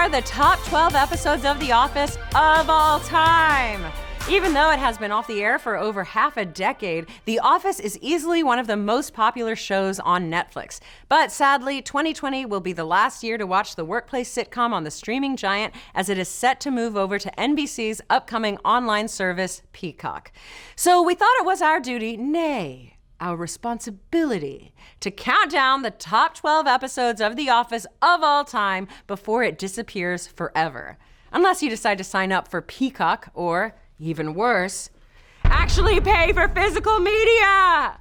are the top 12 episodes of The Office of all time. Even though it has been off the air for over half a decade, The Office is easily one of the most popular shows on Netflix. But sadly, 2020 will be the last year to watch the workplace sitcom on the streaming giant, as it is set to move over to NBC's upcoming online service, Peacock. So we thought it was our duty, nay, our responsibility, to count down the top 12 episodes of The Office of all time before it disappears forever. Unless you decide to sign up for Peacock or, even worse, actually pay for physical media!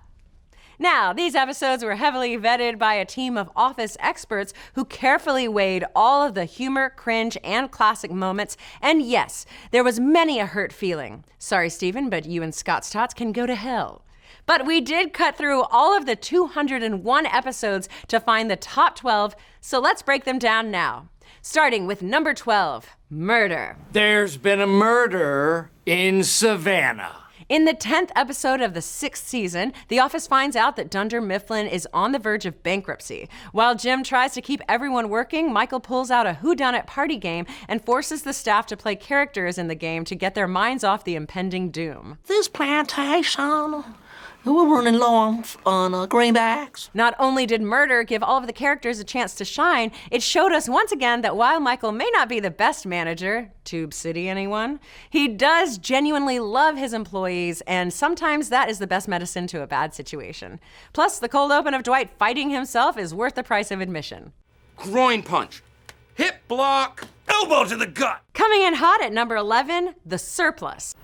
Now, these episodes were heavily vetted by a team of Office experts who carefully weighed all of the humor, cringe, and classic moments. And yes, there was many a hurt feeling. Sorry, Stephen, but you and Scott's Tots can go to hell. But we did cut through all of the 201 episodes to find the top 12, so let's break them down now. Starting with number 12, murder. There's been a murder in Savannah. In the 10th episode of the 6th season, The Office finds out that Dunder Mifflin is on the verge of bankruptcy. While Jim tries to keep everyone working, Michael pulls out a whodunit party game and forces the staff to play characters in the game to get their minds off the impending doom. This plantation, we're running low on greenbacks. Not only did murder give all of the characters a chance to shine, it showed us once again that while Michael may not be the best manager, Tube City anyone, he does genuinely love his employees, and sometimes that is the best medicine to a bad situation. Plus, the cold open of Dwight fighting himself is worth the price of admission. Groin punch. Hip block. Elbow to the gut. Coming in hot at number 11, The Surplus.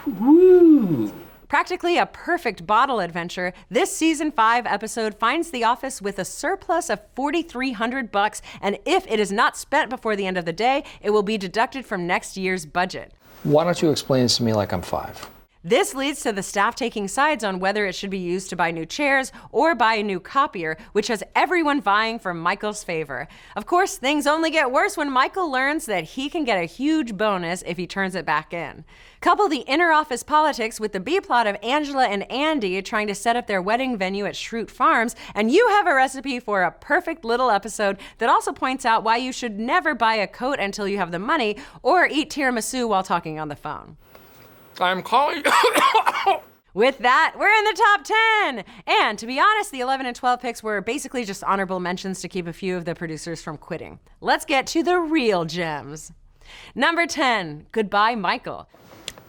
Woo. Practically a perfect bottle adventure, this season 5 episode finds The Office with a surplus of $4,300, and if it is not spent before the end of the day, it will be deducted from next year's budget. Why don't you explain this to me like I'm 5? This leads to the staff taking sides on whether it should be used to buy new chairs or buy a new copier, which has everyone vying for Michael's favor. Of course, things only get worse when Michael learns that he can get a huge bonus if he turns it back in. Couple the inner office politics with the B-plot of Angela and Andy trying to set up their wedding venue at Schrute Farms, and you have a recipe for a perfect little episode that also points out why you should never buy a coat until you have the money or eat tiramisu while talking on the phone. I'm calling. With that, we're in the top 10! And to be honest, the 11 and 12 picks were basically just honorable mentions to keep a few of the producers from quitting. Let's get to the real gems. Number 10, Goodbye, Michael.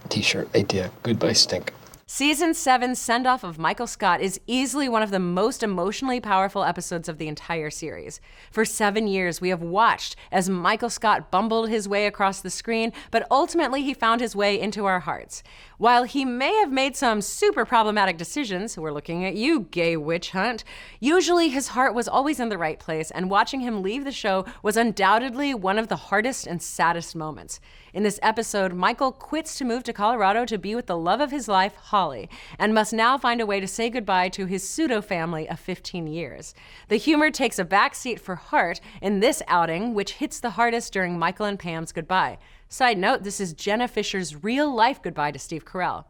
T-shirt idea. Goodbye, stink. Season 7's send-off of Michael Scott is easily one of the most emotionally powerful episodes of the entire series. For 7 years, we have watched as Michael Scott bumbled his way across the screen, but ultimately he found his way into our hearts. While he may have made some super problematic decisions, we're looking at you, gay witch hunt, usually his heart was always in the right place, and watching him leave the show was undoubtedly one of the hardest and saddest moments. In this episode, Michael quits to move to Colorado to be with the love of his life, Holly, and must now find a way to say goodbye to his pseudo-family of 15 years. The humor takes a backseat for heart in this outing, which hits the hardest during Michael and Pam's goodbye. Side note, this is Jenna Fischer's real-life goodbye to Steve Carell.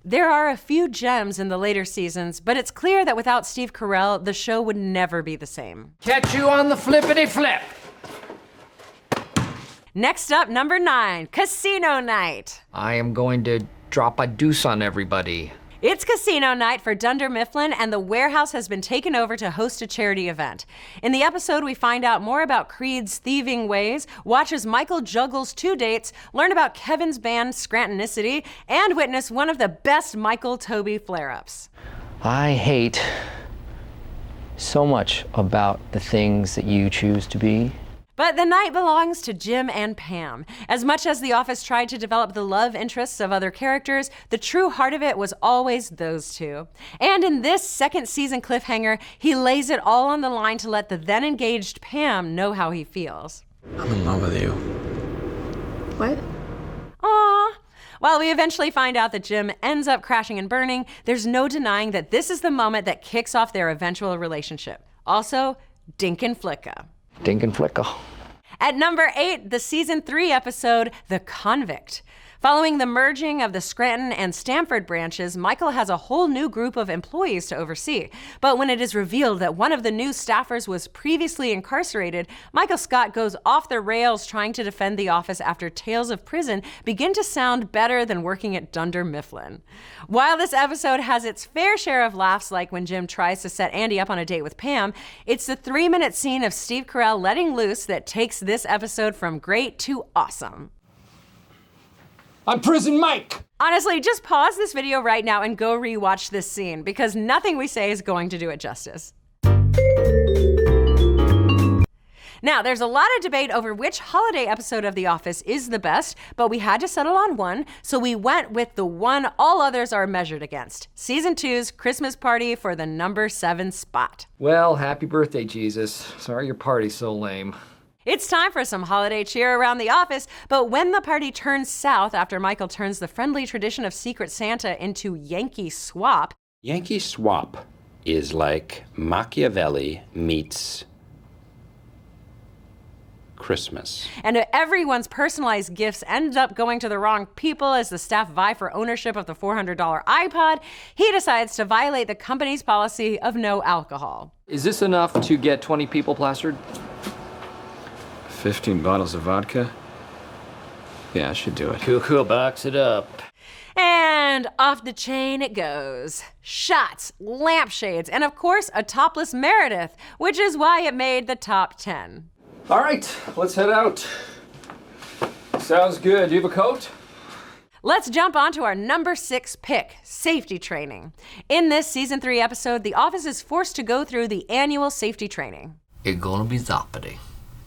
There are a few gems in the later seasons, but it's clear that without Steve Carell, the show would never be the same. Catch you on the flippity-flip. Next up, number 9, Casino Night. I am going to drop a deuce on everybody. It's casino night for Dunder Mifflin, and the warehouse has been taken over to host a charity event. In the episode, we find out more about Creed's thieving ways, watch as Michael juggles 2 dates, learn about Kevin's band Scrantonicity, and witness one of the best Michael Toby flare-ups. I hate so much about the things that you choose to be. But the night belongs to Jim and Pam. As much as The Office tried to develop the love interests of other characters, the true heart of it was always those two. And in this second season cliffhanger, he lays it all on the line to let the then engaged Pam know how he feels. I'm in love with you. What? Aww. While we eventually find out that Jim ends up crashing and burning, there's no denying that this is the moment that kicks off their eventual relationship. Also, Dink and Flicka. Dink and Flicka. At number 8, the season 3 episode, The Convict. Following the merging of the Scranton and Stamford branches, Michael has a whole new group of employees to oversee. But when it is revealed that one of the new staffers was previously incarcerated, Michael Scott goes off the rails trying to defend the office after tales of prison begin to sound better than working at Dunder Mifflin. While this episode has its fair share of laughs, like when Jim tries to set Andy up on a date with Pam, it's the 3-minute scene of Steve Carell letting loose that takes this episode from great to awesome. I'm Prison Mike! Honestly, just pause this video right now and go rewatch this scene, because nothing we say is going to do it justice. Now, there's a lot of debate over which holiday episode of The Office is the best, but we had to settle on one, so we went with the one all others are measured against. Season 2's Christmas Party for the number 7 spot. Well, happy birthday, Jesus. Sorry your party's so lame. It's time for some holiday cheer around the office, but when the party turns south after Michael turns the friendly tradition of Secret Santa into Yankee Swap. Yankee Swap is like Machiavelli meets Christmas. And everyone's personalized gifts end up going to the wrong people as the staff vie for ownership of the $400 iPod. He decides to violate the company's policy of no alcohol. Is this enough to get 20 people plastered? 15 bottles of vodka? Yeah, I should do it. Cool, box it up. And off the chain it goes. Shots, lampshades, and of course a topless Meredith, which is why it made the top 10. All right, let's head out. Sounds good. Do you have a coat? Let's jump on to our number 6 pick, safety training. In this season 3 episode, the office is forced to go through the annual safety training. It's gonna be zoppity.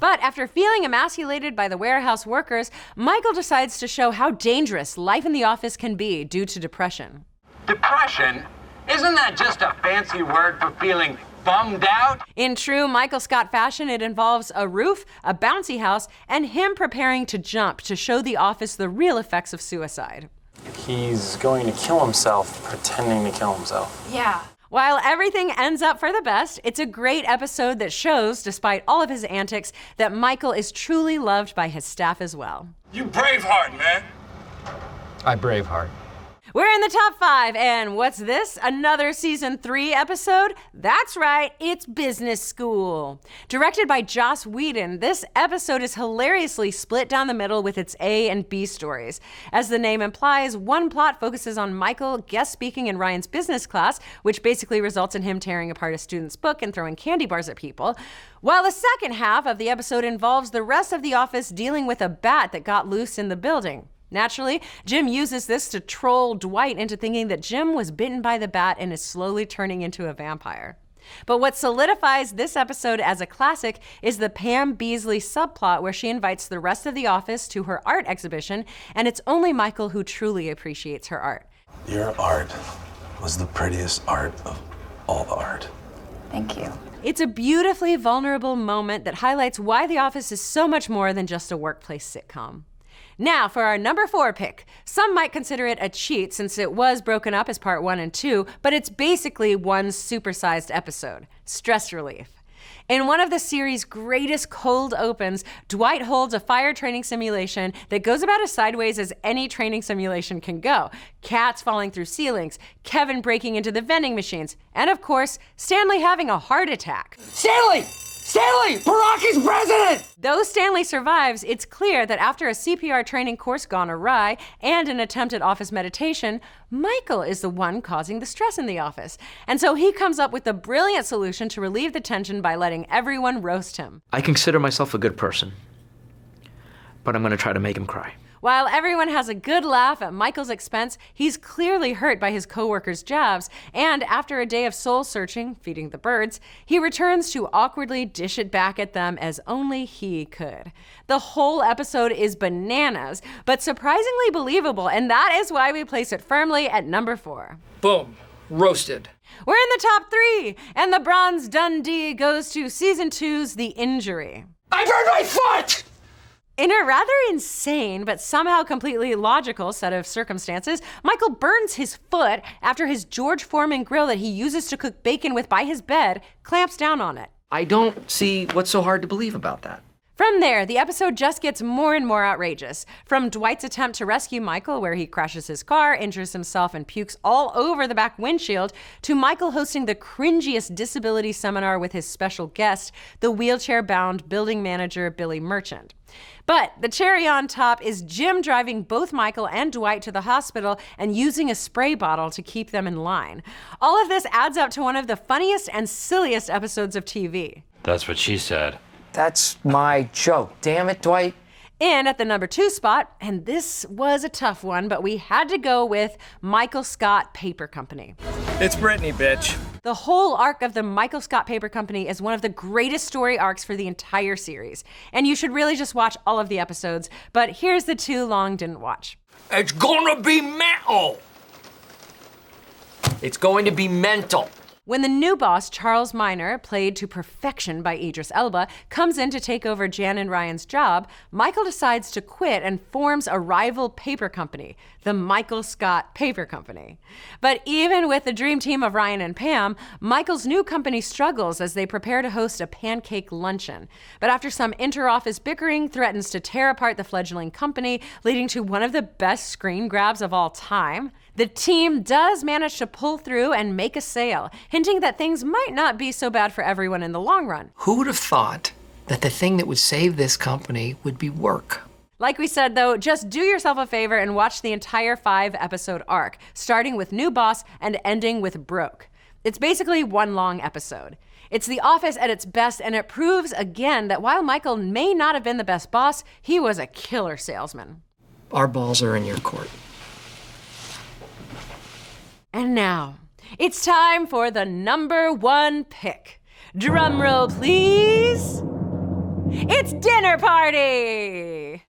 But after feeling emasculated by the warehouse workers, Michael decides to show how dangerous life in the office can be due to depression. Depression? Isn't that just a fancy word for feeling bummed out? In true Michael Scott fashion, it involves a roof, a bouncy house, and him preparing to jump to show the office the real effects of suicide. He's going to kill himself, pretending to kill himself. Yeah. While everything ends up for the best, it's a great episode that shows, despite all of his antics, that Michael is truly loved by his staff as well. You braveheart, man. I Braveheart. We're in the top 5, and what's this? Another season 3 episode? That's right, it's Business School. Directed by Joss Whedon, this episode is hilariously split down the middle with its A and B stories. As the name implies, one plot focuses on Michael guest speaking in Ryan's business class, which basically results in him tearing apart a student's book and throwing candy bars at people, while the second half of the episode involves the rest of the office dealing with a bat that got loose in the building. Naturally, Jim uses this to troll Dwight into thinking that Jim was bitten by the bat and is slowly turning into a vampire. But what solidifies this episode as a classic is the Pam Beasley subplot where she invites the rest of the office to her art exhibition, and it's only Michael who truly appreciates her art. Your art was the prettiest art of all the art. Thank you. It's a beautifully vulnerable moment that highlights why The Office is so much more than just a workplace sitcom. Now, for our number 4 pick. Some might consider it a cheat since it was broken up as part 1 and 2, but it's basically one supersized episode, Stress Relief. In one of the series' greatest cold opens, Dwight holds a fire training simulation that goes about as sideways as any training simulation can go. Cats falling through ceilings, Kevin breaking into the vending machines, and of course, Stanley having a heart attack. Stanley! Stanley! Barack is president! Though Stanley survives, it's clear that after a CPR training course gone awry and an attempt at office meditation, Michael is the one causing the stress in the office. And so he comes up with a brilliant solution to relieve the tension by letting everyone roast him. I consider myself a good person, but I'm gonna try to make him cry. While everyone has a good laugh at Michael's expense, he's clearly hurt by his coworkers' jabs, and after a day of soul-searching, feeding the birds, he returns to awkwardly dish it back at them as only he could. The whole episode is bananas, but surprisingly believable, and that is why we place it firmly at number 4. Boom. Roasted. We're in the top 3, and the Bronze Dundee goes to Season 2's The Injury. I burned my foot! In a rather insane but somehow completely logical set of circumstances, Michael burns his foot after his George Foreman grill that he uses to cook bacon with by his bed clamps down on it. I don't see what's so hard to believe about that. From there, the episode just gets more and more outrageous. From Dwight's attempt to rescue Michael, where he crashes his car, injures himself, and pukes all over the back windshield, to Michael hosting the cringiest disability seminar with his special guest, the wheelchair-bound building manager Billy Merchant. But the cherry on top is Jim driving both Michael and Dwight to the hospital and using a spray bottle to keep them in line. All of this adds up to one of the funniest and silliest episodes of TV. That's what she said. That's my joke. Damn it, Dwight. And at the number 2 spot, and this was a tough one, but we had to go with Michael Scott Paper Company. It's Brittany, bitch. The whole arc of the Michael Scott Paper Company is one of the greatest story arcs for the entire series. And you should really just watch all of the episodes, but here's the 2 long didn't watch. It's gonna be metal. It's going to be mental. When the new boss, Charles Minor, played to perfection by Idris Elba, comes in to take over Jan and Ryan's job, Michael decides to quit and forms a rival paper company, the Michael Scott Paper Company. But even with the dream team of Ryan and Pam, Michael's new company struggles as they prepare to host a pancake luncheon. But after some inter-office bickering, threatens to tear apart the fledgling company, leading to one of the best screen grabs of all time. The team does manage to pull through and make a sale, hinting that things might not be so bad for everyone in the long run. Who would have thought that the thing that would save this company would be work? Like we said, though, just do yourself a favor and watch the entire 5-episode arc, starting with New Boss and ending with Broke. It's basically one long episode. It's The Office at its best, and it proves again that while Michael may not have been the best boss, he was a killer salesman. Our balls are in your court. And now, it's time for the number 1 pick. Drum roll, please. It's Dinner Party!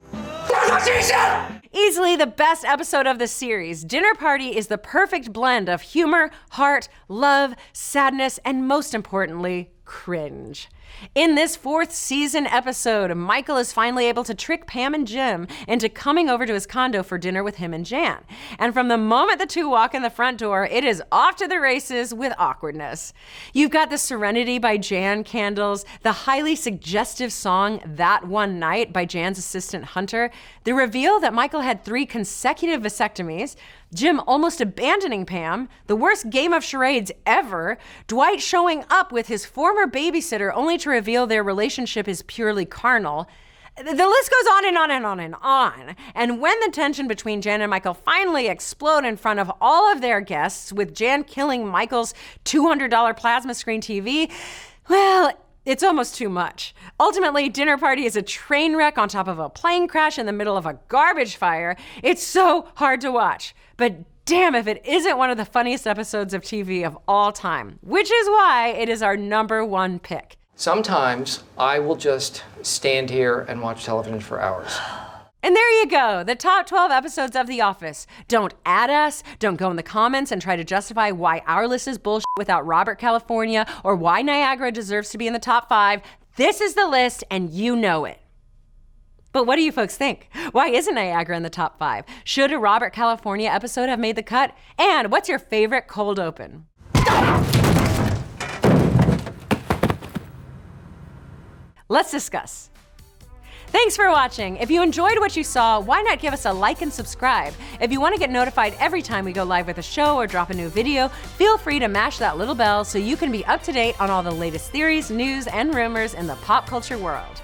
Easily the best episode of the series, Dinner Party is the perfect blend of humor, heart, love, sadness, and most importantly, cringe. In this 4th season episode, Michael is finally able to trick Pam and Jim into coming over to his condo for dinner with him and Jan. And from the moment the 2 walk in the front door, it is off to the races with awkwardness. You've got the Serenity by Jan candles, the highly suggestive song That One Night by Jan's assistant Hunter, the reveal that Michael had 3 consecutive vasectomies, Jim almost abandoning Pam, the worst game of charades ever, Dwight showing up with his former babysitter only to reveal their relationship is purely carnal. The list goes on and on and on and on. And when the tension between Jan and Michael finally explode in front of all of their guests, with Jan killing Michael's $200 plasma screen TV, well, it's almost too much. Ultimately, Dinner Party is a train wreck on top of a plane crash in the middle of a garbage fire. It's so hard to watch. But damn if it isn't one of the funniest episodes of TV of all time, which is why it is our number 1 pick. Sometimes I will just stand here and watch television for hours. And there you go, the top 12 episodes of The Office. Don't add us, don't go in the comments and try to justify why our list is bullshit without Robert California or why Niagara deserves to be in the top 5. This is the list and you know it. But what do you folks think? Why isn't Niagara in the top 5? Should a Robert California episode have made the cut? And what's your favorite cold open? Let's discuss. Thanks for watching. If you enjoyed what you saw, why not give us a like and subscribe? If you want to get notified every time we go live with a show or drop a new video, feel free to mash that little bell so you can be up to date on all the latest theories, news, and rumors in the pop culture world.